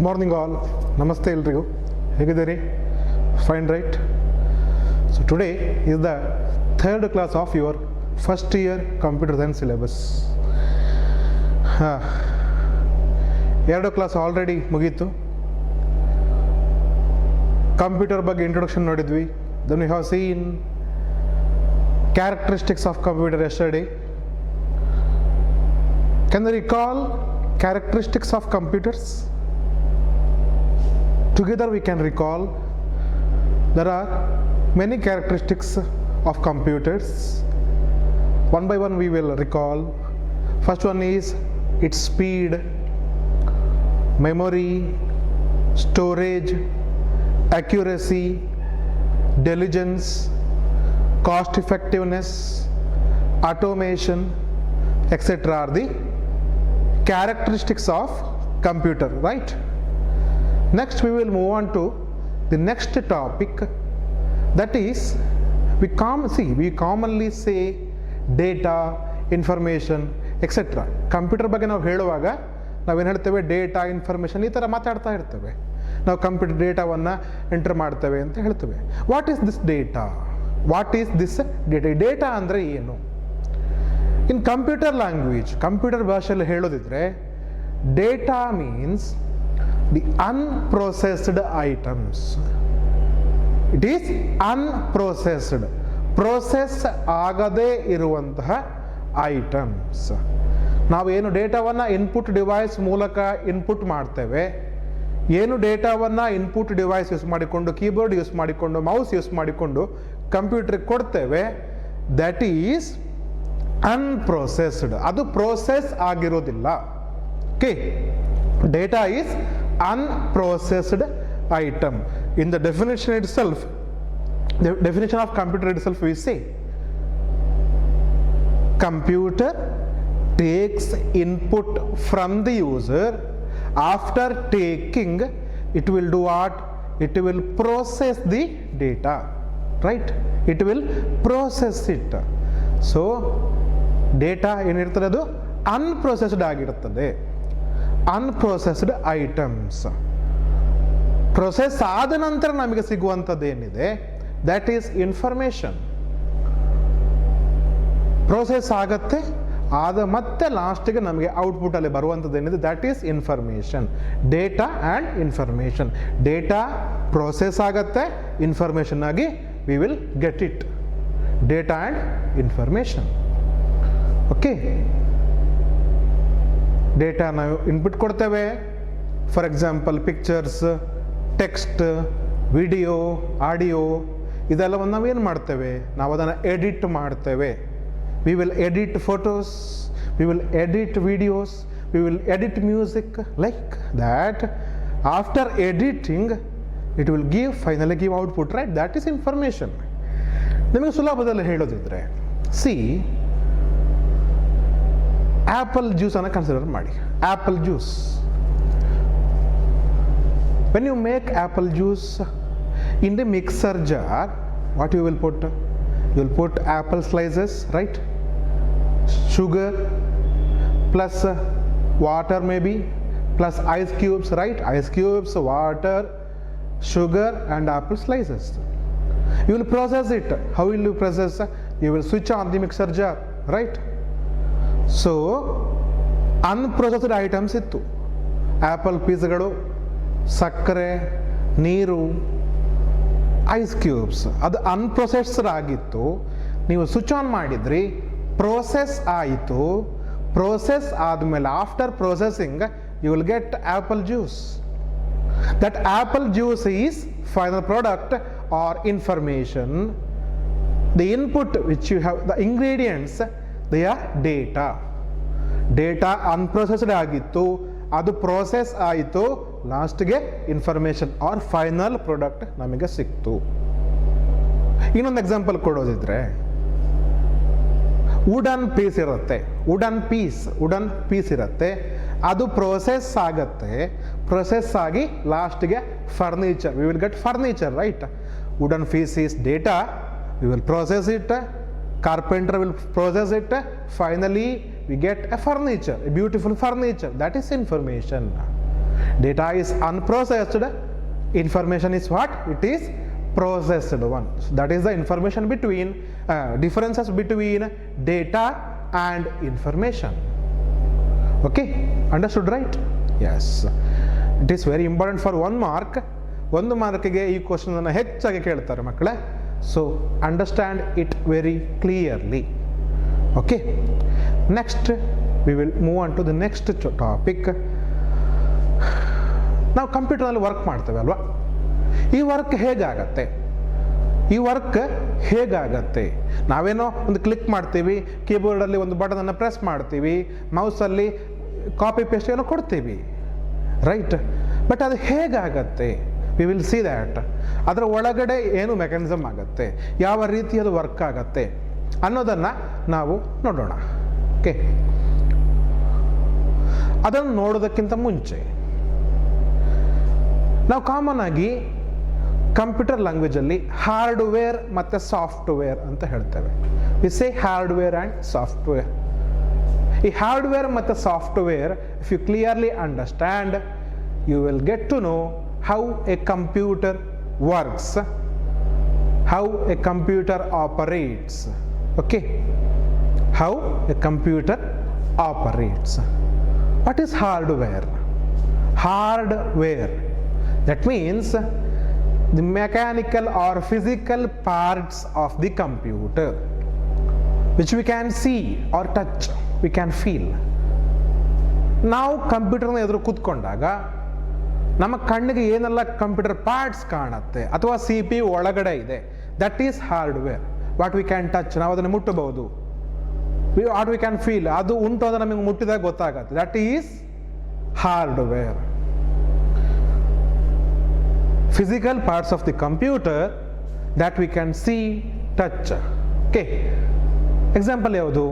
Morning all, ನಮಸ್ತೆ ಎಲ್ರಿಗೂ. ಹೇಗಿದ್ದೀರಿ? Fine, right? So today is the third class of your first year computer science syllabus. ಎರಡು class already ಮುಗೀತು. Computer ಬಗ್ಗೆ introduction ನೋಡಿದ್ವಿ. Then we have seen characteristics of computer yesterday. Can you recall characteristics of computers? Together we can recall. There are many characteristics of computers. One by one we will recall. First one is its speed, memory, storage, accuracy, diligence, cost effectiveness, automation, etc. are the characteristics of computer, right? Next we will move on to the next topic, that is we commonly say data, information, etc. Computer ಬಗ್ಗೆ ನಾವು ಹೇಳುವಾಗ ನಾವೇನು ಹೇಳ್ತೇವೆ? Data, information, ಈ ಥರ ಮಾತಾಡ್ತಾ ಇರ್ತೇವೆ. ನಾವು ಕಂಪ್ಯೂಟರ್ ಡೇಟಾವನ್ನು ಎಂಟರ್ ಮಾಡ್ತೇವೆ ಅಂತ ಹೇಳ್ತೇವೆ. What is this data? What is this data? Data ಅಂದರೆ ಏನು? ಇನ್ ಕಂಪ್ಯೂಟರ್ ಲ್ಯಾಂಗ್ವೇಜ್, ಕಂಪ್ಯೂಟರ್ ಭಾಷೆಯಲ್ಲಿ ಹೇಳೋದಿದ್ರೆ, data means the unprocessed items. It is unprocessed, process ಆಗದೇ ಇರುವಂತಹ ಐಟಮ್ಸ್. ನಾವೇನು ಡೇಟಾವನ್ನು ಇನ್ಪುಟ್ ಡಿವೈಸ್ ಮೂಲಕ ಇನ್ಪುಟ್ ಮಾಡ್ತೇವೆ, ಏನು ಡೇಟಾವನ್ನು ಇನ್ಪುಟ್ ಡಿವೈಸ್ ಯೂಸ್ ಮಾಡಿಕೊಂಡು, ಕೀಬೋರ್ಡ್ ಯೂಸ್ ಮಾಡಿಕೊಂಡು, ಮೌಸ್ ಯೂಸ್ ಮಾಡಿಕೊಂಡು ಕಂಪ್ಯೂಟರ್ಗೆ ಕೊಡ್ತೇವೆ, ದಟ್ ಈಸ್ ಅನ್ಪ್ರೊಸೆಸ್ಡ್. ಅದು ಪ್ರೋಸೆಸ್ ಆಗಿರೋದಿಲ್ಲ. Okay, data is unprocessed item. In the definition it self, the definition of computer itself, we say computer takes input from the user. After taking, it will do what? It will process the data, right? It will process it. So data ಏನಿರ್ತದೆ, ಅದು unprocessed ಆಗಿರುತ್ತದೆ. Unprocessed items process ಆದ ನಂತರ ನಮಗೆ ಸಿಗುವಂಥದ್ದು ಏನಿದೆ, that is information. Process ಆಗತ್ತೆ, ಆದ ಮತ್ತೆ ಲಾಸ್ಟ್ಗೆ ನಮಗೆ ಔಟ್ಪುಟ್ ಅಲ್ಲಿ ಬರುವಂಥದ್ದು ಏನಿದೆ, that is information. Data and information. Data process ಆಗತ್ತೆ, ಇನ್ಫಾರ್ಮೇಷನ್ ಆಗಿ V will get it. Data and information. Okay, data ನಾವು ಇನ್ಪುಟ್ ಕೊಡ್ತೇವೆ. For example pictures, text, video, audio, ಇದೆಲ್ಲವನ್ನು ನಾವೇನು ಮಾಡ್ತೇವೆ? ನಾವು ಅದನ್ನು ಎಡಿಟ್ ಮಾಡ್ತೇವೆ. We will edit photos, we will edit videos, we will edit music, like that. After editing it will finally give output, right? That is information. ನಿಮಗೆ ಸುಲಭದಲ್ಲಿ ಹೇಳೋದಿದ್ರೆ, C, apple ಜ್ಯೂಸನ್ನು consider ಮಾಡಿ. Apple juice, when you make apple juice in the mixer jar, what you will put? You will put apple slices, right? Sugar plus water maybe, plus ice cubes, right? Ice cubes, water, sugar and apple slices. You will process it. How will you process? You will switch on the mixer jar, right? So unprocessed items ittu. Apple ಪೀಸ್ಗಳು, ಸಕ್ಕರೆ, ನೀರು, ice cubes, ಅದು unprocessed ಆಗಿತ್ತು. ನೀವು switch on ಮಾಡಿದ್ರಿ, process ಆಯಿತು. Process ಆದಮೇಲೆ after processing you will get apple juice. That apple juice is final product or information. The input which you have, the ingredients, they are data. Data unprocessed ಆಗಿತ್ತು, ಅದು process ಆಯಿತು, ಲಾಸ್ಟ್ಗೆ information R final product ನಮಗೆ ಸಿಕ್ತು. ಇನ್ನೊಂದು example ಕೊಡೋದಿದ್ರೆ, wooden piece ಇರುತ್ತೆ. Wooden piece ಇರುತ್ತೆ, ಅದು ಪ್ರೋಸೆಸ್ ಆಗತ್ತೆ. ಪ್ರೋಸೆಸ್ ಆಗಿ ಲಾಸ್ಟ್ಗೆ furniture, we will get furniture, right? Wooden piece is data, we will process it. Carpenter will process it. Finally we get a furniture, a beautiful furniture. That is information. Data is unprocessed, information is what? It is processed one. So that is the information between differences between data and information. Okay, understood, right? Yes, it is very important for 1 mark. 1 ಮಾರ್ಕ್ಗೆ ಈ question ಅನ್ನು ಹೆಚ್ಚಾಗಿ ಕೇಳ್ತಾರೆ ಮಕ್ಕಳೇ. So understand it very clearly. Okay, next we will move on to the next topic. ನಾವು ಕಂಪ್ಯೂಟರ್ನಲ್ಲಿ work ಮಾಡ್ತೇವೆ ಅಲ್ವಾ? ಈ ವರ್ಕ್ ಹೇಗಾಗತ್ತೆ? ನಾವೇನೋ ಒಂದು ಕ್ಲಿಕ್ ಮಾಡ್ತೀವಿ, ಕೀಬೋರ್ಡಲ್ಲಿ ಒಂದು ಬಟನನ್ನು ಪ್ರೆಸ್ ಮಾಡ್ತೀವಿ, ಮೌಸಲ್ಲಿ ಕಾಪಿ ಪೇಸ್ಟ್ ಏನೋ ಕೊಡ್ತೀವಿ, ರೈಟ್? ಬಟ್ ಅದು ಹೇಗಾಗತ್ತೆ? We will see that. ಅದರ ಒಳಗಡೆ ಏನು ಮೆಕ್ಯಾನಿಸಮ್ ಆಗುತ್ತೆ, ಯಾವ ರೀತಿ ಅದು ವರ್ಕ್ ಆಗತ್ತೆ ಅನ್ನೋದನ್ನು ನಾವು ನೋಡೋಣ. ಓಕೆ, ಅದನ್ನು ನೋಡೋದಕ್ಕಿಂತ ಮುಂಚೆ ನಾವು ಕಾಮನ್ ಆಗಿ ಕಂಪ್ಯೂಟರ್ ಲ್ಯಾಂಗ್ವೇಜಲ್ಲಿ ಹಾರ್ಡ್ವೇರ್ ಮತ್ತು ಸಾಫ್ಟ್ವೇರ್ ಅಂತ ಹೇಳ್ತೇವೆ. We say hardware and software. ಈ ಹಾರ್ಡ್ವೇರ್ ಮತ್ತು software, if you clearly understand, you will get to know how a computer works, how a computer operates. Okay, how a computer operates. What is hardware? Hardware, that means the mechanical or physical parts of the computer which we can see or touch, we can feel. ನಾವು ಕಂಪ್ಯೂಟರ್ನ ಎದುರು ಕೂತ್ಕೊಂಡಾಗ ನಮ್ಮ ಕಣ್ಣಿಗೆ ಏನೆಲ್ಲ computer parts ಕಾಣುತ್ತೆ ಅಥವಾ CPU ಒಳಗಡೆ ಇದೆ, that is hardware. What we can touch, ನಾವು ಅದನ್ನು ಮುಟ್ಟಬಹುದು. ವಾಟ್ ವಿ ಕ್ಯಾನ್ ಫೀಲ್, ಅದು ಉಂಟು ಅಂತ ನಮಗೆ ಮುಟ್ಟಿದಾಗ ಗೊತ್ತಾಗತ್ತೆ, that is hardware. Physical parts of the computer that we can see, touch. Okay, example ಯಾವುದು?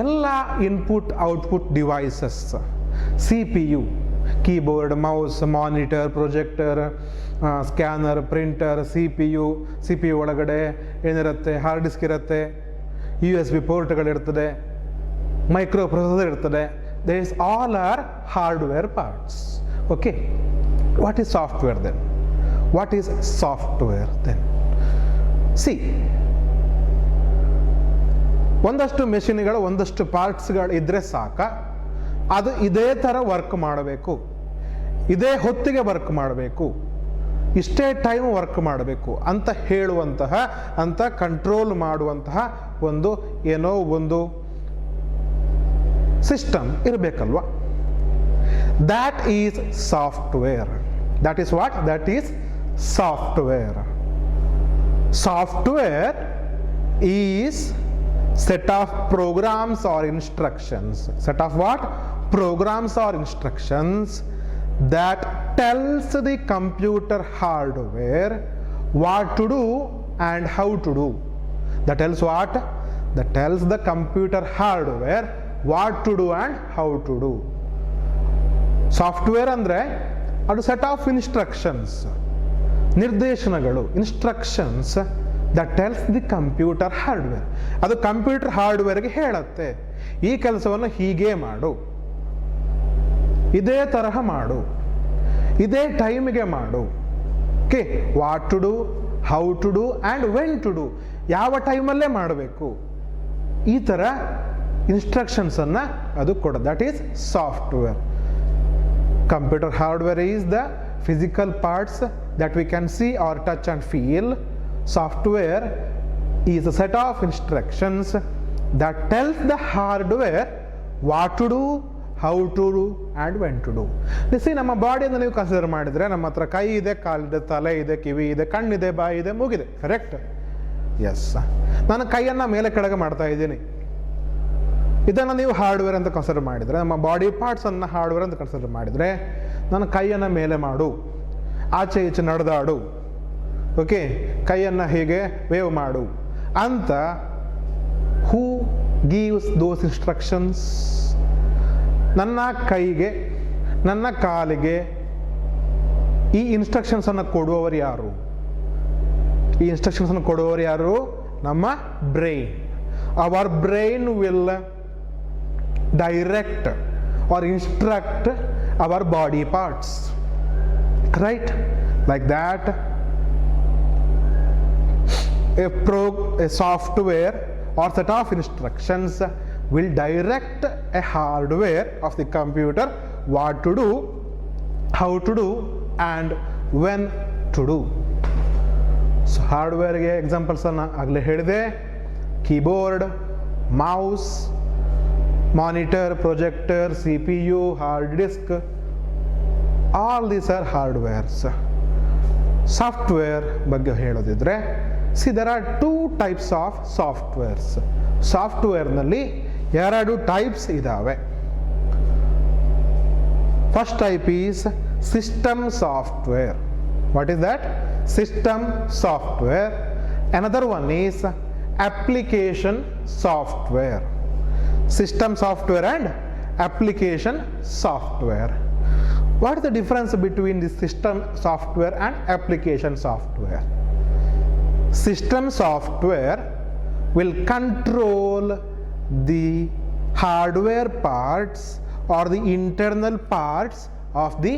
ಎಲ್ಲ input output devices, CPU, keyboard, mouse, monitor, projector, scanner, printer, CPU ಒಳಗಡೆ ಏನಿರುತ್ತೆ? ಹಾರ್ಡ್ ಡಿಸ್ಕ್ ಇರುತ್ತೆ, USB ಪೋರ್ಟ್ಗಳಿರ್ತದೆ, ಮೈಕ್ರೋ ಪ್ರೊಸೆಸರ್ ಇರ್ತದೆ. This all are hardware parts. Okay, what is software then? What is software then? See, ಒಂದಷ್ಟು ಮೆಷಿನ್ಗಳು, ಒಂದಷ್ಟು ಪಾರ್ಟ್ಸ್ಗಳು ಇದ್ರೆ ಸಾಕ, ಅದು ಇದೇ ಥರ ವರ್ಕ್ ಮಾಡಬೇಕು, ಇದೇ ಹೊತ್ತಿಗೆ ವರ್ಕ್ ಮಾಡಬೇಕು, ಇಷ್ಟೇ ಟೈಮ್ ವರ್ಕ್ ಮಾಡಬೇಕು ಅಂತ ಹೇಳುವಂತಹ, ಅಂತ ಕಂಟ್ರೋಲ್ ಮಾಡುವಂತಹ ಏನೋ ಒಂದು ಸಿಸ್ಟಮ್ ಇರಬೇಕಲ್ವಾ? That is software. That is what? That is software. Software is set of programs or instructions. Set of what? Programs or instructions that tells the computer hardware what to do and how to do. That tells what? That tells the computer hardware what to do and how to do. Software andre adu set of instructions, ನಿರ್ದೇಶನಗಳು, instructions that tells the computer hardware. ಅದು computer ಹಾರ್ಡ್ವೇರ್ಗೆ ಹೇಳುತ್ತೆ, ಈ ಕೆಲಸವನ್ನು ಹೀಗೆ ಮಾಡು, ಇದೇ ತರಹ ಮಾಡು, ಇದೇ ಟೈಮ್ಗೆ ಮಾಡು. Okay, what to do, how to do and when to do, ಯಾವ ಟೈಮಲ್ಲೇ ಮಾಡಬೇಕು, ಈ ಥರ ಇನ್ಸ್ಟ್ರಕ್ಷನ್ಸನ್ನು ಅದು ಕೊಡೋದು. That is software. Computer hardware is the physical parts that we can see or touch and feel. Software is a set of instructions that tells the hardware what to do, how to do and when to do. See, ನಮ್ಮ ಬಾಡಿಯನ್ನು ನೀವು consider ಮಾಡಿದರೆ ನಮ್ಮ ಹತ್ರ ಕೈ ಇದೆ, ಕಾಲಿದೆ, ತಲೆ ಇದೆ, ಕಿವಿ ಇದೆ, ಕಣ್ಣಿದೆ, ಬಾಯಿ ಇದೆ, ಮೂಗಿದೆ, ಕರೆಕ್ಟ್? ಎಸ್, ನಾನು ಕೈಯನ್ನು ಮೇಲೆ ಕೆಳಗೆ ಮಾಡ್ತಾ ಇದ್ದೀನಿ. ಇದನ್ನು ನೀವು ಹಾರ್ಡ್ವೇರ್ ಅಂತ ಕನ್ಸಿಡರ್ ಮಾಡಿದರೆ, ನಮ್ಮ ಬಾಡಿ ಪಾರ್ಟ್ಸನ್ನು ಹಾರ್ಡ್ವೇರ್ ಅಂತ ಕನ್ಸಿಡರ್ ಮಾಡಿದರೆ, ನನ್ನ ಕೈಯನ್ನು ಮೇಲೆ ಮಾಡು, ಆಚೆ ಈಚೆ ನಡೆದಾಡು, ಓಕೆ, ಕೈಯನ್ನು ಹೀಗೆ ವೇವ್ ಮಾಡು ಅಂತ ಹೂ ಗಿವ್ಸ್ ದೋಸ್ ಇನ್ಸ್ಟ್ರಕ್ಷನ್ಸ್? ನನ್ನ ಕೈಗೆ, ನನ್ನ ಕಾಲಿಗೆ ಈ ಇನ್ಸ್ಟ್ರಕ್ಷನ್ಸನ್ನು ಕೊಡುವವರು ಯಾರು? ಈ ಇನ್ಸ್ಟ್ರಕ್ಷನ್ಸನ್ನು ಕೊಡುವವರು ಯಾರು? ನಮ್ಮ brain. Hour brain will direct or instruct our body parts, right? Like that, a software or set of instructions will direct a hardware of the computer what to do, how to do, and when to do. So ಹಾರ್ಡ್ವೇರ್ಗೆ ಎಕ್ಸಾಂಪಲ್ಸನ್ನು ಆಗಲೇ ಹೇಳಿದೆ, keyboard, mouse, monitor, projector, CPU, hard disk, all these are hardwares. Software ಬಗ್ಗೆ ಹೇಳೋದಿದ್ರೆ, there are two types of softwares. ಸಾಫ್ಟ್ವೇರ್ನಲ್ಲಿ ಎರಡು types ಇದ್ದಾವೆ. First type is system software. What is that? System software. Another one is application software. System software and application software. What is the difference between the system software and application software? System software will control the hardware parts or the internal parts of the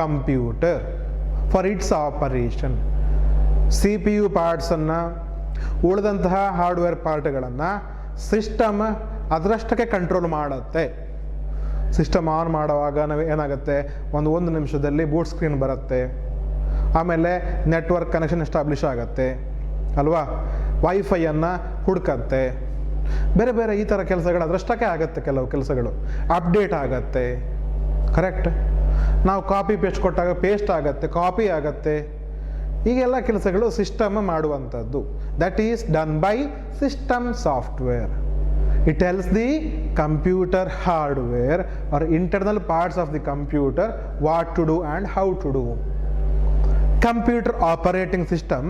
computer for its operation. CPU ಪಾರ್ಟ್ಸನ್ನು, ಉಳಿದಂತಹ hardware ಪಾರ್ಟ್ಗಳನ್ನು system ಅದರಷ್ಟಕ್ಕೆ control ಮಾಡುತ್ತೆ. System on ಮಾಡುವಾಗ ನಾವು ಏನಾಗುತ್ತೆ, ಒಂದು ನಿಮಿಷದಲ್ಲಿ ಬೂಟ್ ಸ್ಕ್ರೀನ್ ಬರುತ್ತೆ, ಆಮೇಲೆ ನೆಟ್ವರ್ಕ್ ಕನೆಕ್ಷನ್ ಎಸ್ಟಾಬ್ಲಿಷ್ ಆಗುತ್ತೆ ಅಲ್ವಾ, ವೈಫೈಯನ್ನು ಹುಡುಕತ್ತೆ, ಬೇರೆ ಬೇರೆ ಈ ಥರ ಕೆಲಸಗಳು ಅದರಷ್ಟಕ್ಕೆ ಆಗುತ್ತೆ. ಕೆಲವು ಕೆಲಸಗಳು ಅಪ್ಡೇಟ್ ಆಗತ್ತೆ, ಕರೆಕ್ಟ್. ನಾವು ಕಾಪಿ ಪೇಸ್ಟ್ ಕೊಟ್ಟಾಗ ಪೇಸ್ಟ್ ಆಗುತ್ತೆ, ಕಾಪಿ ಆಗುತ್ತೆ. ಈಗೆಲ್ಲ ಕೆಲಸಗಳು ಸಿಸ್ಟಮ್ ಮಾಡುವಂಥದ್ದು. That is done by system software. It tells the computer hardware are internal parts of the computer what to do and how to do. Computer operating system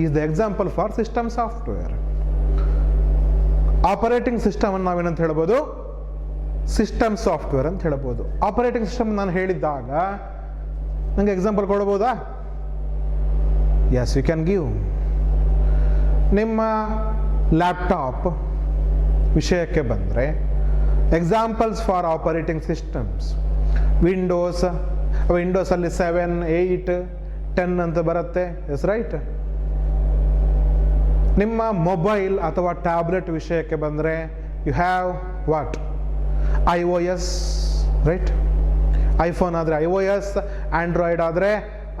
is the example for system software. Operating system ಅನ್ನು ನಾವೇನಂತ ಹೇಳ್ಬೋದು? System software ಅಂತ ಹೇಳ್ಬೋದು. Operating system ನಾನು ಹೇಳಿದ್ದಾಗ ನನಗೆ example ಕೊಡ್ಬೋದಾ? Yes, you can give. ನಿಮ್ಮ laptop ವಿಷಯಕ್ಕೆ ಬಂದರೆ ಎಕ್ಸಾಂಪಲ್ಸ್ ಫಾರ್ ಆಪರೇಟಿಂಗ್ ಸಿಸ್ಟಮ್ಸ್, ವಿಂಡೋಸಲ್ಲಿ 7, 8, 10 ಅಂತ ಬರುತ್ತೆ. Yes, right. ನಿಮ್ಮ ಮೊಬೈಲ್ ಅಥವಾ ಟ್ಯಾಬ್ಲೆಟ್ ವಿಷಯಕ್ಕೆ ಬಂದರೆ you have what? iOS, right? IPhone ಆದರೆ iOS, ಆಂಡ್ರಾಯ್ಡ್ ಆದರೆ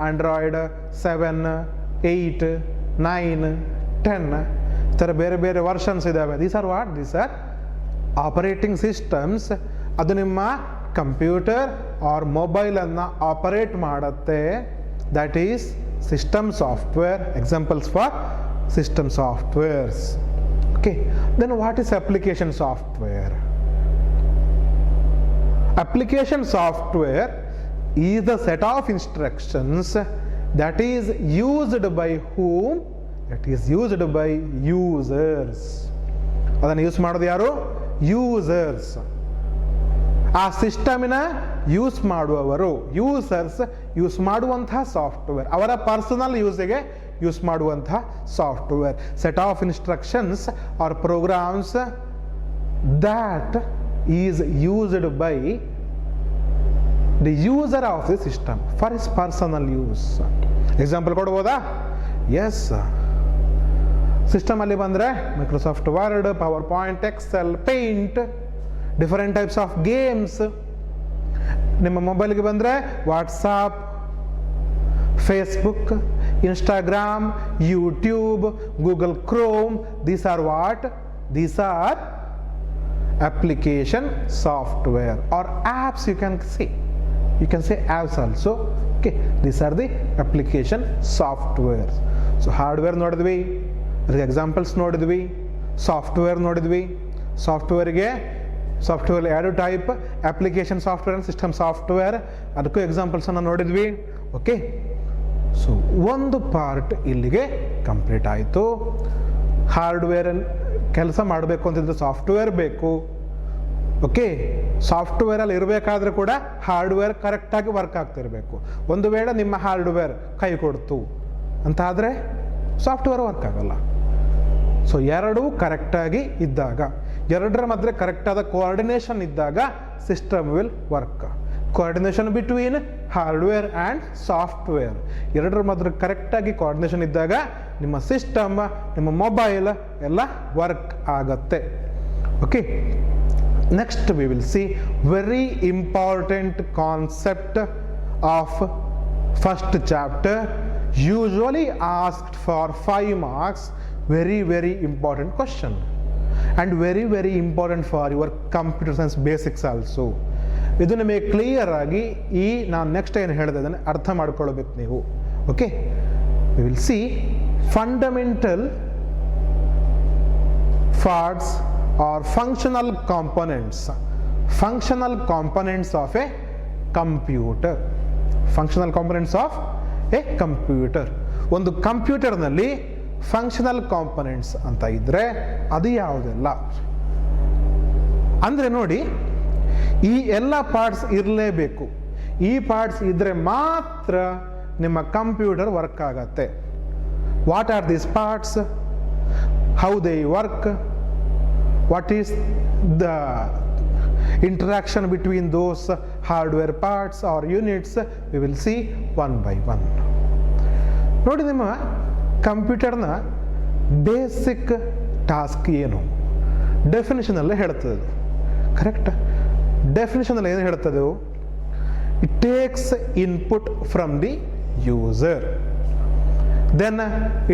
ಆಂಡ್ರಾಯ್ಡ್ 7, 8, 9, 10 ಈ ಥರ ಬೇರೆ ಬೇರೆ ವರ್ಷನ್ಸ್ ಇದ್ದಾವೆ. These are what? These are operating systems. ಅದು ನಿಮ್ಮ ಕಂಪ್ಯೂಟರ್ ಆರ್ ಮೊಬೈಲನ್ನು ಆಪರೇಟ್ ಮಾಡುತ್ತೆ. That is system software. Examples for system softwares. Okay, then what is application software? Application software is the set of instructions that is used by whom? That is used by users. ಅದನ್ನು use ಮಾಡೋದು ಯಾರು? Users. ಆ ಸಿಸ್ಟಮಿನ use ಮಾಡುವವರು, users use ಮಾಡುವಂತಹ software, ಅವರ personal ಯೂಸಿಗೆ use ಮಾಡುವಂತಹ software. Set of instructions or programs that is used by the user of the system for his personal use. Example ಕೊಡ್ಬೋದಾ? ಎಸ್. ಸಿಸ್ಟಮ್ ಅಲ್ಲಿ ಬಂದರೆ Microsoft Word, PowerPoint, Excel, paint, different types of games. ನಿಮ್ಮ ಮೊಬೈಲ್ಗೆ ಬಂದರೆ WhatsApp, Facebook, Instagram, YouTube, Google Chrome. These are what? These are application software or apps. You can say apps also. Okay, these are the application software. So hardware ನೋಡಿದ್ವಿ, ಅದಕ್ಕೆ examples ನೋಡಿದ್ವಿ, software ನೋಡಿದ್ವಿ. ಸಾಫ್ಟ್ವೇರ್ಗೆ ಎರಡು type, application software and system software. ಅದಕ್ಕೂ ಎಕ್ಸಾಂಪಲ್ಸನ್ನು ನೋಡಿದ್ವಿ. Okay, so ಒಂದು part ಇಲ್ಲಿಗೆ complete ಆಯಿತು. ಹಾರ್ಡ್ವೇರ್ ಕೆಲಸ ಮಾಡಬೇಕು ಅಂತಿದ್ರೆ ಸಾಫ್ಟ್ವೇರ್ ಬೇಕು. ಓಕೆ, ಸಾಫ್ಟ್ವೇರಲ್ಲಿ ಇರಬೇಕಾದ್ರೆ ಕೂಡ ಹಾರ್ಡ್ವೇರ್ ಕರೆಕ್ಟಾಗಿ ವರ್ಕ್ ಆಗ್ತಿರಬೇಕು. ಒಂದು ವೇಳೆ ನಿಮ್ಮ ಹಾರ್ಡ್ವೇರ್ ಕೈ ಕೊಡ್ತು ಅಂತ ಆದರೆ ಸಾಫ್ಟ್ವೇರ್ ವರ್ಕ್ ಆಗಲ್ಲ. ಸೊ ಎರಡೂ ಕರೆಕ್ಟಾಗಿ ಇದ್ದಾಗ, ಎರಡರ ಮಧ್ಯೆ ಕರೆಕ್ಟಾದ ಕೋಆರ್ಡಿನೇಷನ್ ಇದ್ದಾಗ system will work. Coordination between hardware and software, ಎರಡರ ಮಧ್ಯೆ ಕರೆಕ್ಟಾಗಿ ಕೋಆರ್ಡಿನೇಷನ್ ಇದ್ದಾಗ ನಿಮ್ಮ ಸಿಸ್ಟಮ್, ನಿಮ್ಮ ಮೊಬೈಲ್ ಎಲ್ಲ ವರ್ಕ್ ಆಗತ್ತೆ. Okay, next we will C very important concept of first chapter, usually asked for 5 marks, very important question and very important for your computer science basics also. ಇದು ನಿಮಗೆ clear ಆಗಿ ಈ ನಾನು next ಏನು ಹೇಳಿದೆ ಅದನ್ನು ಅರ್ಥ ಮಾಡ್ಕೊಳ್ಬೇಕು ನೀವು. Okay, V will C fundamental parts R functional components of A computer. Functional components of A computer. ಒಂದು ಕಂಪ್ಯೂಟರ್ನಲ್ಲಿ ಫಂಕ್ಷನಲ್ ಕಾಂಪೊನೆಂಟ್ಸ್ ಅಂತ ಇದ್ರೆ ಅದು ಯಾವುದೆಲ್ಲ ಅಂದರೆ ನೋಡಿ, ಈ ಎಲ್ಲ ಪಾರ್ಟ್ಸ್ ಇರಲೇಬೇಕು. ಈ ಪಾರ್ಟ್ಸ್ ಇದ್ರೆ ಮಾತ್ರ ನಿಮ್ಮ ಕಂಪ್ಯೂಟರ್ ವರ್ಕ್ ಆಗತ್ತೆ. What are these parts, how they work, what is the interaction between those hardware parts or units, we will see one by one. ನೋಡಿ, ನಿಮ್ಮ ಕಂಪ್ಯೂಟರ್ನ ಬೇಸಿಕ್ ಟಾಸ್ಕ್ ಏನು ಡೆಫಿನಿಷನಲ್ಲಿ ಹೇಳ್ತದೆ. ಕರೆಕ್ಟ್, ಡೆಫಿನಿಷನಲ್ಲಿ ಏನು ಹೇಳ್ತದೆ? It takes input from the user, then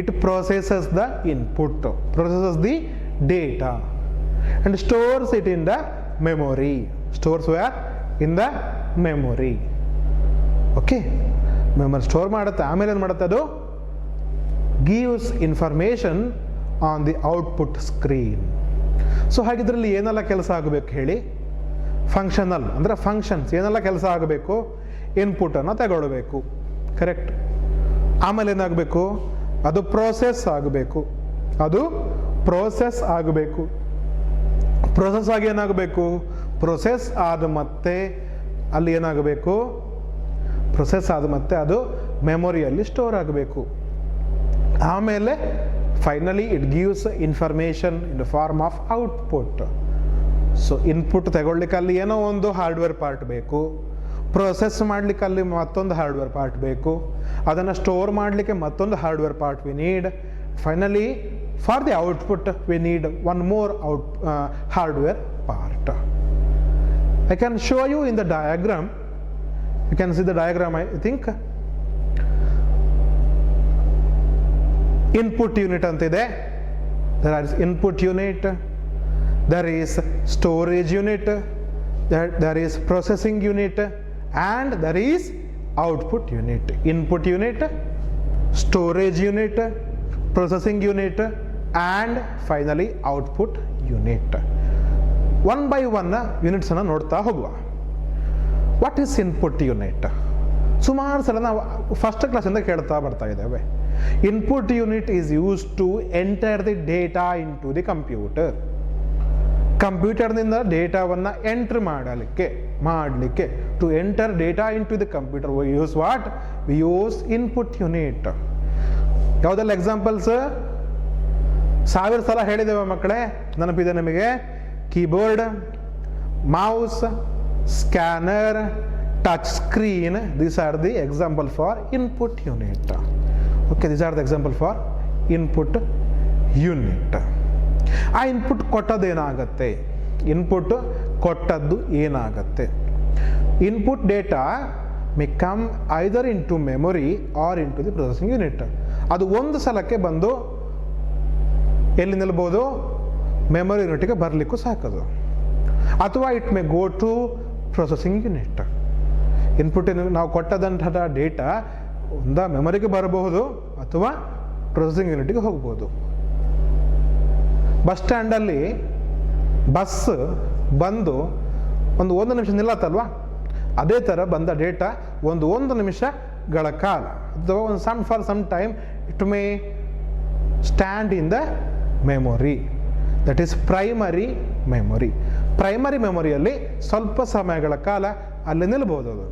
it processes the input, processes the data and stores it in the memory. Stores where? In the memory. Okay, memory store ಮಾಡುತ್ತೆ. ಆಮೇಲೆ ಏನು ಮಾಡುತ್ತೆ ಅದು? gives information on the output screen. So ಹಾಗಿದ್ರಲ್ಲಿ ಏನೆಲ್ಲ ಕೆಲಸ ಆಗಬೇಕು ಹೇಳಿ? ಫಂಕ್ಷನಲ್ ಅಂದರೆ ಫಂಕ್ಷನ್ಸ್ ಏನೆಲ್ಲ ಕೆಲಸ ಆಗಬೇಕು? ಇನ್ಪುಟನ್ನು ತಗೊಳ್ಬೇಕು. ಕರೆಕ್ಟ್. ಆಮೇಲೆ ಏನಾಗಬೇಕು? ಅದು ಪ್ರೋಸೆಸ್ ಆಗಬೇಕು. ಪ್ರೊಸೆಸ್ ಆಗಿ ಏನಾಗಬೇಕು? ಪ್ರೊಸೆಸ್ ಆದ ಮತ್ತೆ ಅಲ್ಲಿ ಏನಾಗಬೇಕು? ಪ್ರೊಸೆಸ್ ಆದ ಮತ್ತೆ ಅದು ಮೆಮೊರಿಯಲ್ಲಿ ಸ್ಟೋರ್ ಆಗಬೇಕು. ಆಮೇಲೆ finally it gives information in the form of output. So input ತಗೊಳ್ಲಿಕ್ಕೆ ಅಲ್ಲಿ ಏನೋ ಒಂದು ಹಾರ್ಡ್ವೇರ್ ಪಾರ್ಟ್ ಬೇಕು, ಪ್ರೊಸೆಸ್ ಮಾಡಲಿಕ್ಕೆ ಅಲ್ಲಿ ಮತ್ತೊಂದು ಹಾರ್ಡ್ವೇರ್ ಪಾರ್ಟ್ ಬೇಕು, ಅದನ್ನು ಸ್ಟೋರ್ ಮಾಡಲಿಕ್ಕೆ ಮತ್ತೊಂದು hardware part we need. Finally for the output we need one more hardware part. I can show you in the diagram. You can see the diagram, I think. Input unit antide, there is input unit, there is storage unit, there is processing unit, and there is output unit. Input unit, storage unit, processing unit, and finally output unit. One by one units ಅನ್ನು ನೋಡ್ತಾ ಹೋಗುವ. What is input unit? ಸುಮಾರು ಸಲ ನಾವು first ಕ್ಲಾಸಿಂದ ಕೇಳ್ತಾ ಬರ್ತಾ ಇದ್ದೇವೆ. Input unit is use to enter the data into the computer. ಕಂಪ್ಯೂಟರ್ನಿಂದ ಡೇಟಾವನ್ನು ಎಂಟ್ರ್ ಮಾಡಲಿಕ್ಕೆ to enter data into the computer we use what? We use input unit. ಯಾವುದೆಲ್ಲ ಎಕ್ಸಾಂಪಲ್ಸ್? 1000 ಸಲ ಹೇಳಿದ್ದೇವೆ ಮಕ್ಕಳೇ, ನೆನಪಿದೆ ನಿಮಗೆ? Keyboard, mouse, scanner, touch screen, these are the example for input unit. Okay, these are the example for input unit. ಆ input ಕೊಟ್ಟದ್ದು ಏನಾಗತ್ತೆ? Input data may come either into memory or into the processing unit. ಅದು ಒಂದು ಸಲಕ್ಕೆ ಬಂದು ಎಲ್ಲಿ ನಿಲ್ಬೋದು? Memory ಯೂನಿಟ್ಗೆ ಬರಲಿಕ್ಕೂ ಸಾಕದು. ಅಥವಾ it may go to processing unit. Input ನಾವು ಕೊಟ್ಟದಂತಹ ಡೇಟಾ ಒಂದ ಮೆಮೊರಿಗೆ ಬರಬಹುದು ಅಥವಾ ಪ್ರೊಸೆಸಿಂಗ್ ಯೂನಿಟ್ಗೆ ಹೋಗ್ಬೋದು. ಬಸ್ ಸ್ಟ್ಯಾಂಡಲ್ಲಿ ಬಸ್ ಬಂದು ಒಂದು ನಿಮಿಷ ನಿಲ್ಲತ್ತಲ್ವಾ, ಅದೇ ಥರ ಬಂದ ಡೇಟಾ ಒಂದು ನಿಮಿಷಗಳ ಕಾಲ ಅಥವಾ for some time it may stand in the memory. That is primary memory. Primary ಮೆಮೊರಿಯಲ್ಲಿ ಸ್ವಲ್ಪ ಸಮಯಗಳ ಕಾಲ ಅಲ್ಲಿ ನಿಲ್ಬೋದು. ಅದು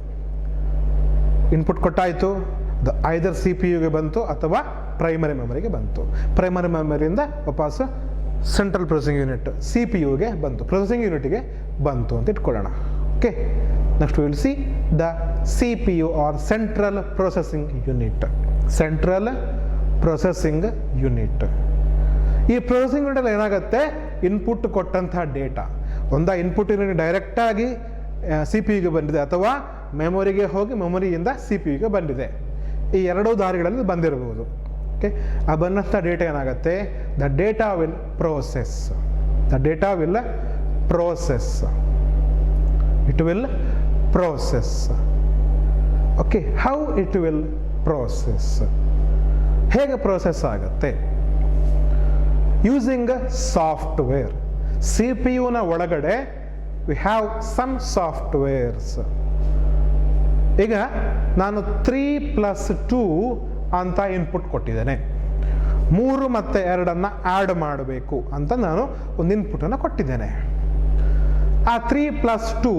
ಇನ್ಪುಟ್ ಕೊಟ್ಟಾಯಿತು, ಐದರ್ CPU ಗೆ ಬಂತು ಅಥವಾ ಪ್ರೈಮರಿ ಮೆಮೊರಿಗೆ ಬಂತು. ಪ್ರೈಮರಿ ಮೆಮೊರಿಯಿಂದ ವಾಪಸ್ ಸೆಂಟ್ರಲ್ ಪ್ರೊಸೆಸಿಂಗ್ ಯೂನಿಟ್ CPU ಗೆ ಬಂತು, ಪ್ರೊಸೆಸಿಂಗ್ ಯೂನಿಟ್ಗೆ ಬಂತು ಅಂತ ಇಟ್ಕೊಳ್ಳೋಣ. Okay, Next we will see the CPU or Central Processing Unit. Central Processing Unit. ಈ ಪ್ರೊಸೆಸಿಂಗ್ ಯೂನಿಟಲ್ಲಿ ಏನಾಗುತ್ತೆ, ಇನ್ಪುಟ್ ಕೊಟ್ಟಂತಹ ಡೇಟಾ ಒಂದಾ ಇನ್ಪುಟ್ ಡೈರೆಕ್ಟಾಗಿ ಸಿ ಪಿ ಯುಗೆ ಬಂದಿದೆ ಅಥವಾ ಮೆಮೊರಿಗೆ ಹೋಗಿ ಮೆಮೊರಿಯಿಂದ ಸಿ ಪಿ ಯುಗೆ ಬಂದಿದೆ. ಈ ಎರಡೂ ದಾರಿಗಳಲ್ಲಿ ಬಂದಿರಬಹುದು. ಓಕೆ, ಆ ಬಂದಂಥ ಡೇಟಾ ಏನಾಗುತ್ತೆ, the data will process. The data will process. It will process. Okay, how it will process, ಹೇಗೆ ಪ್ರೋಸೆಸ್ ಆಗುತ್ತೆ? Using software. ಸಿ ಪಿ ಯುನ ಒಳಗಡೆ ವಿ ಹ್ಯಾವ್ ಸಮ್ ಸಾಫ್ಟ್ವೇರ್ಸ್. ಈಗ ನಾನು 3+2 ಅಂತ ಇನ್ಪುಟ್ ಕೊಟ್ಟಿದ್ದೇನೆ. 3 ಮತ್ತು 2 ಆ್ಯಡ್ ಮಾಡಬೇಕು ಅಂತ ನಾನು ಒಂದು ಇನ್ಪುಟನ್ನು ಕೊಟ್ಟಿದ್ದೇನೆ. ಆ 3+2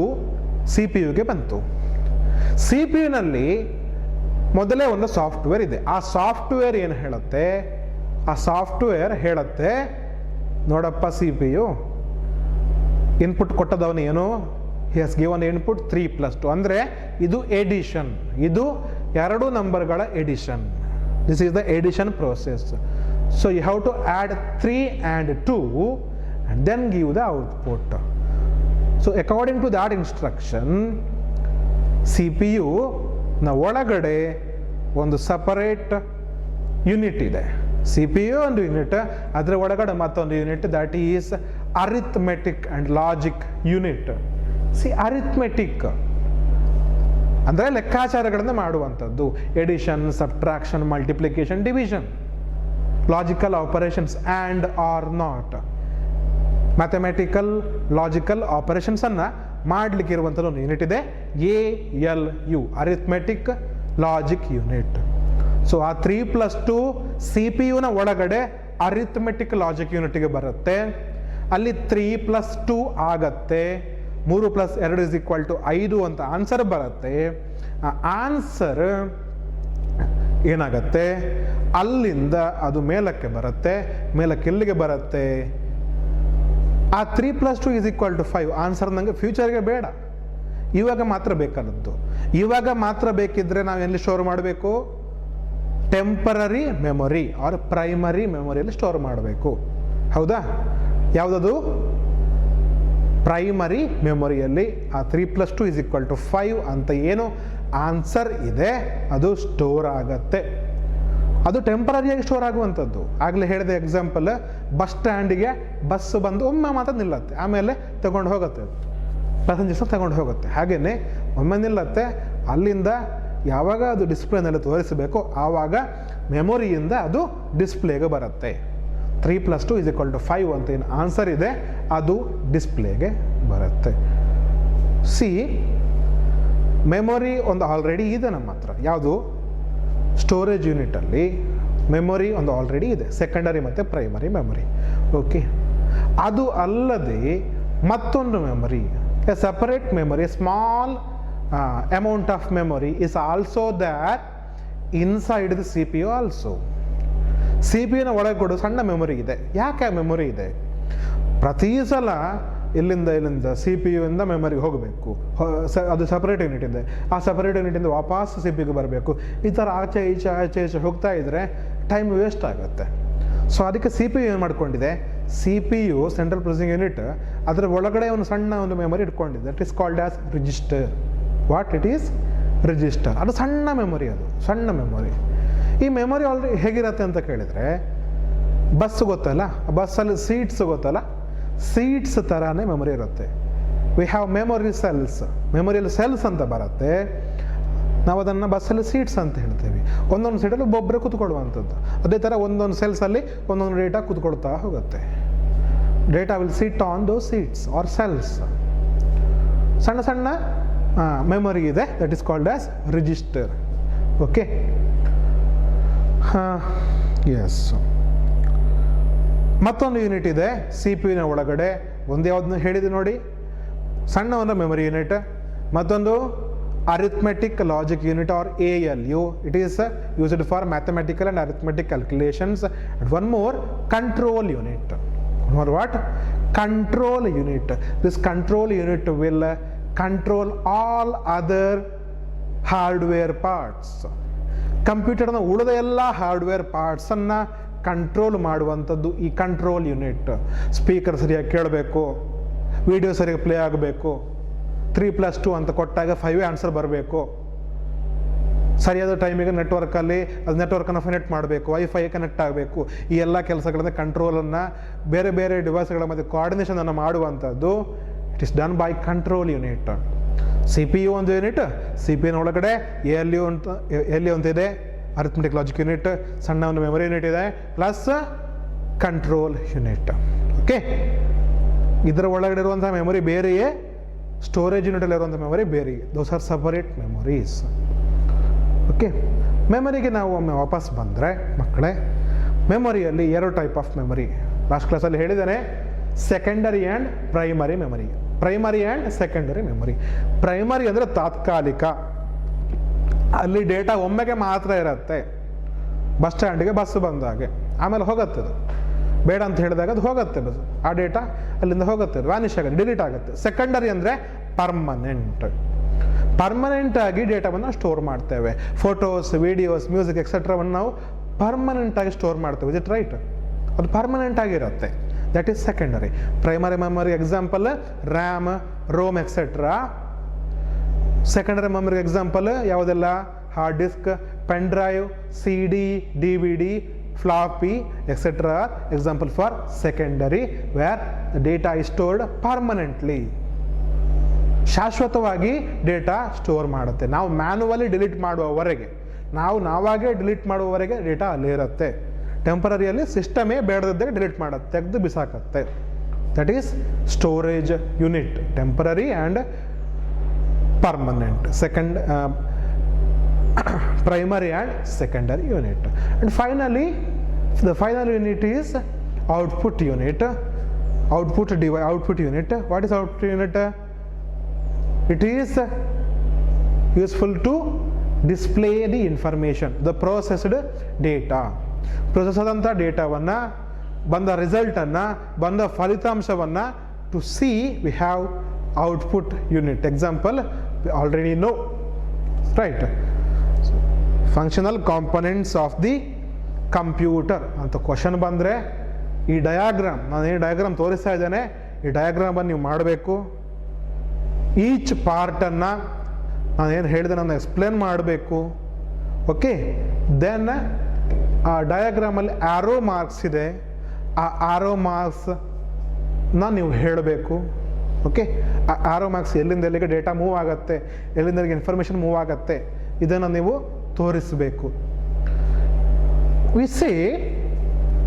ಸಿ ಪಿ ಯುಗೆ ಬಂತು. ಸಿ ಪಿ ಯುನಲ್ಲಿ ಮೊದಲೇ ಒಂದು ಸಾಫ್ಟ್ವೇರ್ ಇದೆ. ಆ ಸಾಫ್ಟ್ವೇರ್ ಏನು ಹೇಳುತ್ತೆ, ಆ ಸಾಫ್ಟ್ವೇರ್ ಹೇಳುತ್ತೆ, ನೋಡಪ್ಪ ಸಿ ಪಿ ಯು ಇನ್ಪುಟ್ ಕೊಟ್ಟದವನು ಏನು, ಹಿ ಹ್ಯಾಸ್ ಗಿವನ್ ಇನ್ಪುಟ್ 3+2 ಅಂದರೆ ಇದು ಎಡಿಷನ್, ಇದು ಎರಡು ನಂಬರ್ಗಳ addition. This is the addition process. So you have to add 3 and 2 and then give the output. So according to that instruction C P U ನ ಒಳಗಡೆ ಒಂದು separate unit ಇದೆ. C P U ಒಂದು unit, ಅದರ ಒಳಗಡೆ ಮತ್ತೊಂದು unit, that is arithmetic and logic unit. Arithmetic ಅಂದರೆ ಲೆಕ್ಕಾಚಾರಗಳನ್ನು ಮಾಡುವಂಥದ್ದು, addition, subtraction, multiplication, division. Logical operations and or not, mathematical logical ಆಪರೇಷನ್ಸನ್ನು ಮಾಡಲಿಕ್ಕೆ ಇರುವಂಥದ್ದು ಒಂದು ಯೂನಿಟ್ ಇದೆ, ALU, arithmetic logic unit. So ಆ 3+2 ಸಿ ಪಿ ಯುನ ಒಳಗಡೆ ಅರಿಥಮೆಟಿಕ್ ಲಾಜಿಕ್ ಯೂನಿಟ್ಗೆ ಬರುತ್ತೆ. ಅಲ್ಲಿ 3+2 ಆಗತ್ತೆ. 3+2 = 5 ಅಂತ ಆನ್ಸರ್ ಬರುತ್ತೆ. ಆ ಆನ್ಸರ್ ಏನಾಗತ್ತೆ, ಅಲ್ಲಿಂದ ಅದು ಮೇಲಕ್ಕೆ ಬರುತ್ತೆ. ಮೇಲಕ್ಕೆ ಎಲ್ಲಿಗೆ ಬರುತ್ತೆ, ಆ 3+2 = 5 ಆನ್ಸರ್ ನನಗೆ ಫ್ಯೂಚರ್ಗೆ ಬೇಡ, ಇವಾಗ ಮಾತ್ರ ಬೇಕಾದದ್ದು. ಇವಾಗ ಮಾತ್ರ ಬೇಕಿದ್ರೆ ನಾವು ಎಲ್ಲಿ ಸ್ಟೋರ್ ಮಾಡಬೇಕು, ಟೆಂಪರರಿ ಮೆಮೊರಿ ಆರ್ ಪ್ರೈಮರಿ ಮೆಮೊರಿಯಲ್ಲಿ ಸ್ಟೋರ್ ಮಾಡಬೇಕು. ಹೌದಾ? ಯಾವುದದು? ಪ್ರೈಮರಿ ಮೆಮೊರಿಯಲ್ಲಿ ಆ 3+2 = 5 ಅಂತ ಏನು ಆನ್ಸರ್ ಇದೆ ಅದು ಸ್ಟೋರ್ ಆಗತ್ತೆ. ಅದು ಟೆಂಪರರಿಯಾಗಿ ಸ್ಟೋರ್ ಆಗುವಂಥದ್ದು. ಆಗಲೇ ಹೇಳಿದೆ ಎಕ್ಸಾಂಪಲ್, ಬಸ್ ಸ್ಟ್ಯಾಂಡಿಗೆ ಬಸ್ ಬಂದು ಒಮ್ಮೆ ಮಾತ್ರ ನಿಲ್ಲತ್ತೆ, ಆಮೇಲೆ ತಗೊಂಡು ಹೋಗುತ್ತೆ, ಪ್ಯಾಸೆಂಜರ್ಸ್ನ ತಗೊಂಡು ಹೋಗುತ್ತೆ. ಹಾಗೆಯೇ ಒಮ್ಮೆ ನಿಲ್ಲತ್ತೆ, ಅಲ್ಲಿಂದ ಯಾವಾಗ ಅದು ಡಿಸ್ಪ್ಲೇನಲ್ಲಿ ತೋರಿಸಬೇಕು ಆವಾಗ ಮೆಮೊರಿಯಿಂದ ಅದು ಡಿಸ್ಪ್ಲೇಗೆ ಬರುತ್ತೆ. 3+2 = 5 ಅಂತ ಏನು ಆನ್ಸರ್ ಇದೆ ಅದು ಡಿಸ್ಪ್ಲೇಗೆ ಬರುತ್ತೆ. ಸಿ ಮೆಮೊರಿ ಒಂದು ಆಲ್ರೆಡಿ ಇದೆ ನಮ್ಮ ಹತ್ರ. ಯಾವುದು? ಸ್ಟೋರೇಜ್ ಯೂನಿಟಲ್ಲಿ ಮೆಮೊರಿ ಒಂದು ಆಲ್ರೆಡಿ ಇದೆ, ಸೆಕೆಂಡರಿ ಮತ್ತು ಪ್ರೈಮರಿ ಮೆಮೊರಿ. ಓಕೆ, ಅದು ಅಲ್ಲದೆ ಮತ್ತೊಂದು memory, A separate memory, small amount of memory is also there inside the CPU also. CPU ನ ಒಳಗೆ ಕೂಡ ಸಣ್ಣ ಮೆಮೊರಿ ಇದೆ. ಯಾಕೆ ಮೆಮೊರಿ ಇದೆ? ಪ್ರತಿ ಸಲ ಇಲ್ಲಿಂದ ಸಿ ಪಿ ಯು ಇಂದ ಮೆಮೊರಿಗೆ ಹೋಗಬೇಕು, ಅದು ಸಪರೇಟ್ ಯೂನಿಟ್ ಇದೆ, ಆ ಸಪರೇಟ್ ಯೂನಿಟಿಂದ ವಾಪಸ್ ಸಿ ಪಿ ಯುಗೆ ಬರಬೇಕು. ಈ ಥರ ಆಚೆ ಈಚೆ ಹೋಗ್ತಾ ಇದ್ದರೆ ಟೈಮ್ ವೇಸ್ಟ್ ಆಗುತ್ತೆ. ಸೊ ಅದಕ್ಕೆ ಸಿ ಪಿ ಯು ಏನು ಮಾಡ್ಕೊಂಡಿದೆ, C P U central processing unit ಅದರ ಒಳಗಡೆ ಒಂದು ಸಣ್ಣ ಒಂದು ಮೆಮೊರಿ ಇಟ್ಕೊಂಡಿದೆ. That is called as register. What it is? Register. ಅದು ಸಣ್ಣ ಮೆಮೊರಿ, ಅದು ಸಣ್ಣ ಮೆಮೊರಿ. ಈ ಮೆಮೊರಿ ಆಲ್ರೆಡಿ ಹೇಗಿರುತ್ತೆ ಅಂತ ಕೇಳಿದರೆ, ಬಸ್ ಗೊತ್ತಲ್ಲ, ಬಸ್ಸಲ್ಲಿ ಸೀಟ್ಸ್ ಗೊತ್ತಲ್ಲ, ಸೀಟ್ಸ್ ಥರನೇ ಮೆಮೊರಿ ಇರುತ್ತೆ. We have memory cells. ಮೆಮೊರಿಯಲ್ಲಿ ಸೆಲ್ಸ್ ಅಂತ ಬರುತ್ತೆ, ನಾವು ಅದನ್ನು ಬಸ್ಸಲ್ಲಿ ಸೀಟ್ಸ್ ಅಂತ ಹೇಳ್ತೇವೆ. ಒಂದೊಂದು ಸೀಟಲ್ಲಿ ಒಬ್ಬೊಬ್ಬರೇ ಕೂತ್ಕೊಳ್ಳುವಂಥದ್ದು. ಅದೇ ಥರ ಒಂದೊಂದು ಸೆಲ್ಸಲ್ಲಿ ಒಂದೊಂದು ಡೇಟಾ ಕೂತ್ಕೊಳ್ತಾ ಹೋಗುತ್ತೆ. Data will sit on those seats or cells. ಸಣ್ಣ ಸಣ್ಣ ಮೆಮೊರಿ ಇದೆ, that is called as register. Okay, yes. ಮತ್ತೊಂದು ಯೂನಿಟ್ ಇದೆ ಸಿ ಪಿ ಯುನ ಒಳಗಡೆ. ಒಂದು ಯಾವುದನ್ನ ಹೇಳಿದೆ ನೋಡಿ, ಸಣ್ಣ ಒಂದು ಮೆಮೊರಿ ಯೂನಿಟ್. ಮತ್ತೊಂದು arithmetic logic unit or ALU. It is used for mathematical and arithmetic calculations. And one more control unit. What? Control unit. This control unit will control all other hardware parts. ಕಂಪ್ಯೂಟರ್ನ ಉಳಿದ ಎಲ್ಲ hardware ಪಾರ್ಟ್ಸನ್ನು control ಮಾಡುವಂಥದ್ದು ಈ control unit. Speaker ಸರಿಯಾಗಿ ಕೇಳಬೇಕು, video ಸರಿಯಾಗಿ play ಆಗಬೇಕು, 3+2 ಅಂತ ಕೊಟ್ಟಾಗ 5 ಆನ್ಸರ್ ಬರಬೇಕು, ಸರಿಯಾದ ಟೈಮಿಗೆ ನೆಟ್ವರ್ಕಲ್ಲಿ ಅದು ನೆಟ್ವರ್ಕನ್ನು ಕನೆಕ್ಟ್ ಮಾಡಬೇಕು, ವೈಫೈ ಕನೆಕ್ಟ್ ಆಗಬೇಕು. ಈ ಎಲ್ಲ ಕೆಲಸಗಳನ್ನು ಕಂಟ್ರೋಲನ್ನು ಬೇರೆ ಬೇರೆ ಡಿವೈಸ್ಗಳ ಮಧ್ಯೆ ಕೋಆರ್ಡಿನೇಷನನ್ನು ಮಾಡುವಂಥದ್ದು it is done by control unit. C P U ಒಂದು ಯೂನಿಟ್, ಸಿ ಪಿ ಯುನ ಒಳಗಡೆ ಎ ಎಲ್ ಯು ಅಂತ ಇದೆ, ಅರಿಥಮೆಟಿಕ್ ಲಾಜಿಕ್ ಯೂನಿಟ್, ಸಣ್ಣ ಒಂದು ಮೆಮೊರಿ ಯೂನಿಟ್ ಇದೆ, ಪ್ಲಸ್ ಕಂಟ್ರೋಲ್ ಯೂನಿಟ್. ಓಕೆ, ಇದರ ಒಳಗಡೆ ಇರುವಂಥ ಮೆಮೊರಿ ಬೇರೆಯೇ, ಸ್ಟೋರೇಜ್ ಯೂನಿಟಲ್ಲಿ ಇರುವಂಥ ಮೆಮೊರಿ ಬೇರೆ. Those are separate memories. Okay, ಮೆಮೊರಿಗೆ ನಾವು ಒಮ್ಮೆ ವಾಪಸ್ ಬಂದರೆ ಮಕ್ಕಳೇ, ಮೆಮೊರಿಯಲ್ಲಿ 2 ಟೈಪ್ ಆಫ್ ಮೆಮೊರಿ ಲಾಸ್ಟ್ ಕ್ಲಾಸಲ್ಲಿ ಹೇಳಿದ್ದೇನೆ. Secondary and primary memory. Primary and secondary memory. Primary ಅಂದರೆ ತಾತ್ಕಾಲಿಕ, ಅಲ್ಲಿ ಡೇಟಾ ಒಮ್ಮೆಗೆ ಮಾತ್ರ ಇರುತ್ತೆ. ಬಸ್ ಸ್ಟ್ಯಾಂಡಿಗೆ ಬಸ್ ಬಂದಾಗೆ, ಆಮೇಲೆ ಹೋಗುತ್ತೆ, ಅದು ಬೇಡ ಅಂತ ಹೇಳಿದಾಗ ಅದು ಹೋಗುತ್ತೆ, ಬಸ್ ಆ ಡೇಟಾ ಅಲ್ಲಿಂದ ಹೋಗುತ್ತೆ, ವ್ಯಾನಿಷ್ ಆಗುತ್ತೆ, ಡಿಲೀಟ್ ಆಗುತ್ತೆ. ಸೆಕೆಂಡರಿ ಅಂದರೆ ಪರ್ಮನೆಂಟ್ ಆಗಿ ಡೇಟಾವನ್ನು ಸ್ಟೋರ್ ಮಾಡ್ತೇವೆ. ಫೋಟೋಸ್, ವಿಡಿಯೋಸ್, ಮ್ಯೂಸಿಕ್ ಎಕ್ಸೆಟ್ರಾವನ್ನು ನಾವು ಪರ್ಮನೆಂಟ್ ಆಗಿ ಸ್ಟೋರ್ ಮಾಡ್ತೇವೆ. Is it right? ಅದು ಪರ್ಮನೆಂಟ್ ಆಗಿರುತ್ತೆ. That is secondary. Primary memory example RAM, ROM etcetera. Secondary memory example ಯಾವುದೆಲ್ಲ? Hard disk, pen drive, CD, DVD, floppy etcetera. Example for secondary, where the data is stored permanently. ಶಾಶ್ವತವಾಗಿ data store ಮಾಡುತ್ತೆ. ನಾವು manually delete ಮಾಡುವವರೆಗೆ, ನಾವಾಗೇ delete ಮಾಡುವವರೆಗೆ data ಅಲ್ಲೇ ಇರುತ್ತೆ. ಟೆಂಪರರಿಯಲ್ಲಿ ಸಿಸ್ಟಮೇ ಬೇಡದಿದ್ದಾಗ delete ಮಾಡುತ್ತೆ, ತೆಗೆದು ಬಿಸಾಕತ್ತೆ. That is storage unit, temporary and permanent. Primary and secondary unit. And finally the final unit is output unit. Output unit. What is output unit? It is useful to display the information, the processed data. Process ಆದಂಥ ಡೇಟಾವನ್ನು, ಬಂದ ರಿಸಲ್ಟನ್ನು, ಬಂದ ಫಲಿತಾಂಶವನ್ನು to see we have output unit. Example we already know, right? Functional components of the computer ಅಂತ question ಬಂದರೆ, ಈ diagram, ನಾನೇನು ಡಯಾಗ್ರಾಮ್ ತೋರಿಸ್ತಾ ಇದ್ದೇನೆ, ಈ ಡಯಾಗ್ರಾಮನ್ನು ನೀವು ಮಾಡಬೇಕು. ಈಚ್ ಪಾರ್ಟನ್ನು ನಾನೇನು ಹೇಳಿದೆ ನಾನು ಎಕ್ಸ್ಪ್ಲೇನ್ ಮಾಡಬೇಕು. ಓಕೆ, ದೆನ್ ಆ ಡಯಾಗ್ರಾಮಲ್ಲಿ ಆರೋ ಮಾರ್ಕ್ಸ್ ಇದೆ, ಆ ಆರೋ ಮಾರ್ಕ್ಸ್ನ ನೀವು ಹೇಳಬೇಕು. ಓಕೆ, ಆ ಆರೋ ಮಾರ್ಕ್ಸ್ ಎಲ್ಲಿಂದ ಎಲ್ಲಿಗೆ ಡೇಟಾ ಮೂವ್ ಆಗುತ್ತೆ, ಎಲ್ಲಿಂದ ಎಲ್ಲಿಗೆ ಇನ್ಫಾರ್ಮೇಷನ್ ಮೂವ್ ಆಗುತ್ತೆ, ಇದನ್ನು ನೀವು ತೋರಿಸಬೇಕು. ವಿ ಸೇ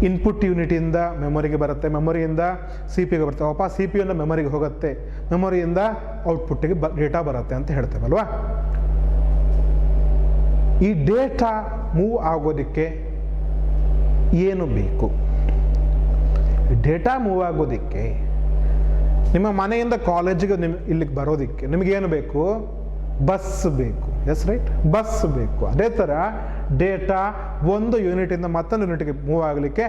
ಇನ್ಪುಟ್ ಯೂನಿಟಿಂದ ಮೆಮೊರಿಗೆ ಬರುತ್ತೆ, ಮೆಮೊರಿಯಿಂದ ಸಿ ಪಿ ಯುಗೆ ಬರುತ್ತೆ, ವಾಪಸ್ ಸಿ ಪಿ ಯುಯಿಂದ ಮೆಮೊರಿಗೆ ಹೋಗುತ್ತೆ, ಮೆಮೊರಿಯಿಂದ ಔಟ್ಪುಟ್ಟಿಗೆ ಡೇಟಾ ಬರುತ್ತೆ ಅಂತ ಹೇಳ್ತೇವಲ್ವಾ. ಈ ಡೇಟಾ ಮೂವ್ ಆಗೋದಕ್ಕೆ ಏನು ಬೇಕು? ಈ ಡೇಟಾ ಮೂವ್ ಆಗೋದಕ್ಕೆ, ನಿಮ್ಮ ಮನೆಯಿಂದ ಕಾಲೇಜಿಗೆ ಇಲ್ಲಿಗೆ ಬರೋದಕ್ಕೆ ನಿಮಗೇನು ಬೇಕು? ಬಸ್ ಬೇಕು. ಎಸ್ ರೈಟ್, ಬಸ್ ಬೇಕು. ಅದೇ ಥರ ಡೇಟಾ ಒಂದು ಯೂನಿಟಿಂದ ಮತ್ತೊಂದು ಯೂನಿಟ್ಗೆ ಮೂವ್ ಆಗಲಿಕ್ಕೆ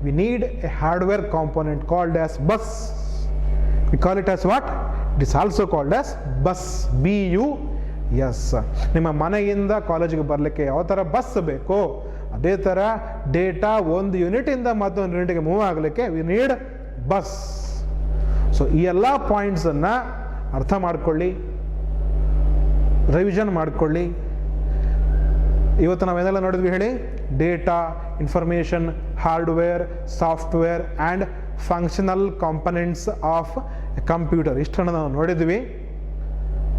we need A hardware component called as bus. We call it as what? It is also called as bus. BUS. ನಿಮ್ಮ ಮನೆಯಿಂದ ಕಾಲೇಜಿಗೆ ಬರಲಿಕ್ಕೆ ಯಾವ ಥರ ಬಸ್ ಬೇಕೋ ಅದೇ ಥರ ಡೇಟಾ ಒಂದು ಯೂನಿಟಿಂದ ಮತ್ತೊಂದು ಯೂನಿಟ್ಗೆ ಮೂವ್ ಆಗಲಿಕ್ಕೆ ವಿ ನೀಡ್ ಬಸ್. ಸೊ ಈ ಎಲ್ಲ ಪಾಯಿಂಟ್ಸನ್ನು ಅರ್ಥ ಮಾಡ್ಕೊಳ್ಳಿ, ರಿವಿಷನ್ ಮಾಡ್ಕೊಳ್ಳಿ. ಇವತ್ತು ನಾವೇನೆಲ್ಲ ನೋಡಿದ್ವಿ ಹೇಳಿ? Data, information, hardware, software and functional components of A computer. ಇಷ್ಟನ್ನು ನಾವು ನೋಡಿದ್ವಿ.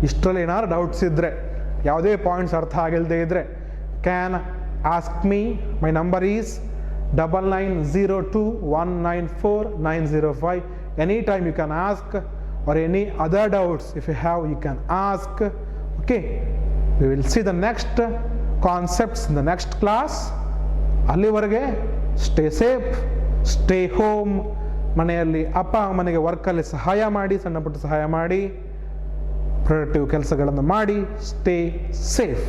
ಇಷ್ಟರಲ್ಲಿ ಏನಾದ್ರು ಡೌಟ್ಸ್ ಇದ್ದರೆ, ಯಾವುದೇ ಪಾಯಿಂಟ್ಸ್ ಅರ್ಥ ಆಗಿಲ್ಲದೆ ಇದ್ದರೆ, can ask me. My number is 9902194905. Any time you can ask, or any other doubts if you have, you can ask. Okay, we will see the next concepts in the next class. ಅಲ್ಲಿವರೆಗೆ stay safe, stay home. ಮನೆಯಲ್ಲಿ ಅಪ್ಪ ಅಮ್ಮನಿಗೆ ವರ್ಕಲ್ಲಿ ಸಹಾಯ ಮಾಡಿ, ಸಣ್ಣ ಪುಟ್ಟ ಸಹಾಯ ಮಾಡಿ, ಪ್ರೊಡಕ್ಟಿವ್ ಕೆಲಸಗಳನ್ನು ಮಾಡಿ. Stay safe.